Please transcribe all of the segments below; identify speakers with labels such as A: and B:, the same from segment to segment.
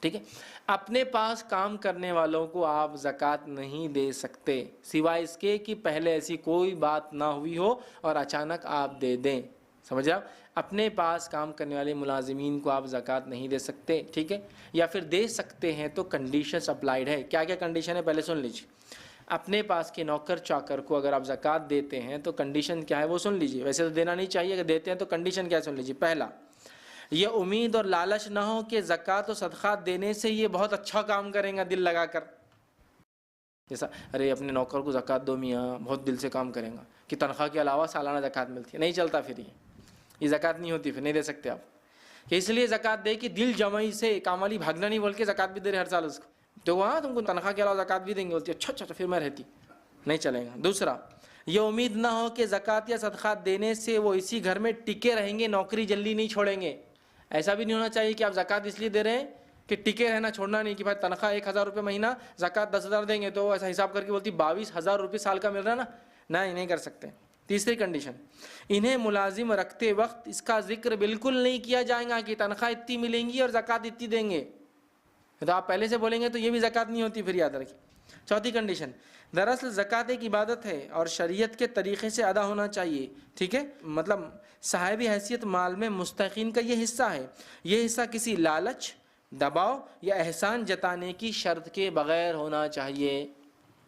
A: ٹھیک ہے. اپنے پاس کام کرنے والوں کو آپ زکوٰۃ نہیں دے سکتے سوائے اس کے کہ پہلے ایسی کوئی بات نہ ہوئی ہو اور اچانک آپ دے دیں. سمجھ آپ؟ اپنے پاس کام کرنے والے ملازمین کو آپ زکوٰۃ نہیں دے سکتے. ٹھیک ہے. یا پھر دے سکتے ہیں تو کنڈیشنز اپلائیڈ ہے. کیا کیا کنڈیشن ہے پہلے سن لیجیے. اپنے پاس کے نوکر چاکر کو اگر آپ زکوٰۃ دیتے ہیں تو کنڈیشن کیا ہے وہ سن لیجیے. ویسے تو دینا نہیں چاہیے، اگر دیتے ہیں تو کنڈیشن کیا ہے سن لیجیے. پہلا، یہ امید اور لالچ نہ ہو کہ زکوٰۃ و صدقات دینے سے یہ بہت اچھا کام کریں گا دل لگا کر. جیسا ارے اپنے نوکر کو زکوٰۃ دو میاں، بہت دل سے کام کریں گا، کہ تنخواہ کے علاوہ سالانہ زکوٰۃ ملتی ہے. نہیں چلتا پھر یہ زکوٰۃ نہیں ہوتی، پھر نہیں دے سکتے آپ. کہ اس لیے زکوٰۃ دے کہ دل جمعی سے کام والی بھاگنا نہیں بول کے زکوٰۃ بھی دے رہے ہر سال اس کو. تو وہاں تم کو تنخواہ کے علاوہ زکوٰۃ بھی دیں گے، بولتی اچھا پھر میں رہتی. نہیں چلے گا. دوسرا، یہ امید نہ ہو کہ زکوٰۃ یا صدقات دینے سے وہ اسی گھر میں ٹکے رہیں گے، نوکری جلدی نہیں چھوڑیں گے. ایسا بھی نہیں ہونا چاہیے کہ آپ زکوٰۃ اس لیے دے رہے ہیں کہ ٹکے رہنا، چھوڑنا نہیں، کہ بھائی تنخواہ 1000 روپے مہینہ، زکوٰۃ 10,000 دیں گے تو ایسا حساب کر کے بولتی 22,000 روپے سال کا مل رہا نا. نہیں کر سکتے. تیسری کنڈیشن، انہیں ملازم رکھتے وقت اس کا ذکر بالکل نہیں کیا جائے گا کہ تنخواہ اتنی ملیں گی اور زکوٰۃ اتنی دیں گے. تو آپ پہلے سے بولیں گے تو یہ بھی زکوٰۃ نہیں ہوتی، پھر یاد رکھیے. چوتھی کنڈیشن، دراصل زکوٰۃ ایک عبادت ہے اور شریعت کے طریقے سے ادا ہونا چاہیے. ٹھیک ہے. مطلب صاحب حیثیت مال میں مستحقین کا یہ حصہ ہے. یہ حصہ کسی لالچ، دباؤ یا احسان جتانے کی شرط کے بغیر ہونا چاہیے.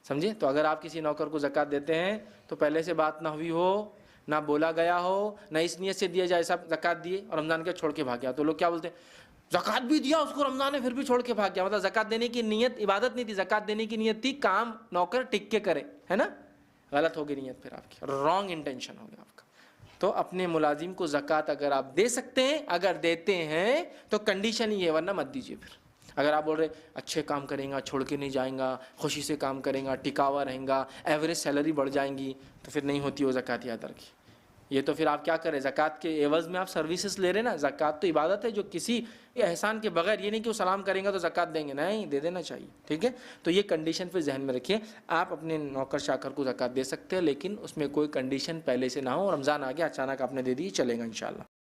A: سمجھے؟ تو اگر آپ کسی نوکر کو زکوٰۃ دیتے ہیں تو پہلے سے بات نہ ہوئی ہو، نہ بولا گیا ہو، نہ اس نیت سے دیا جائے صاحب زکوٰۃ دیے اور رمضان کے چھوڑ کے بھاگ گیا. تو لوگ کیا بولتے ہیں، زکوٰۃ بھی دیا اس کو رمضان میں پھر بھی چھوڑ کے بھاگ گیا. مطلب زکوٰۃ دینے کی نیت عبادت نہیں تھی، زکوٰۃ دینے کی نیت تھی کام نوکر ٹک کے کرے، ہے نا. غلط ہوگی نیت، پھر آپ کی رانگ انٹینشن ہو گیا آپ کا. تو اپنے ملازم کو زکوٰۃ اگر آپ دے سکتے ہیں، اگر دیتے ہیں تو کنڈیشن ہی ہے، ورنہ مت دیجیے. پھر اگر آپ بول رہے اچھے کام کریں گا، چھوڑ کے نہیں جائیں گا، خوشی سے کام کریں گا، ٹکاوا رہیں گا، ایوریج سیلری بڑھ جائیں گی، تو پھر نہیں ہوتی وہ زکوٰۃ. یاد رکھیے. یہ تو پھر آپ کیا کریں، زکوٰۃ کے عوض میں آپ سروسز لے رہے نا. زکوٰۃ تو عبادت ہے جو کسی احسان کے بغیر، یہ نہیں کہ وہ سلام کریں گا تو زکوٰۃ دیں گے، نہیں، دے دینا چاہیے. ٹھیک ہے. تو یہ کنڈیشن پھر ذہن میں رکھیے. آپ اپنے نوکر چاکر کو زکوٰۃ دے سکتے ہیں لیکن اس میں کوئی کنڈیشن پہلے سے نہ ہو. رمضان آ گیا اچانک آپ نے دے دی، چلے گا انشاءاللہ.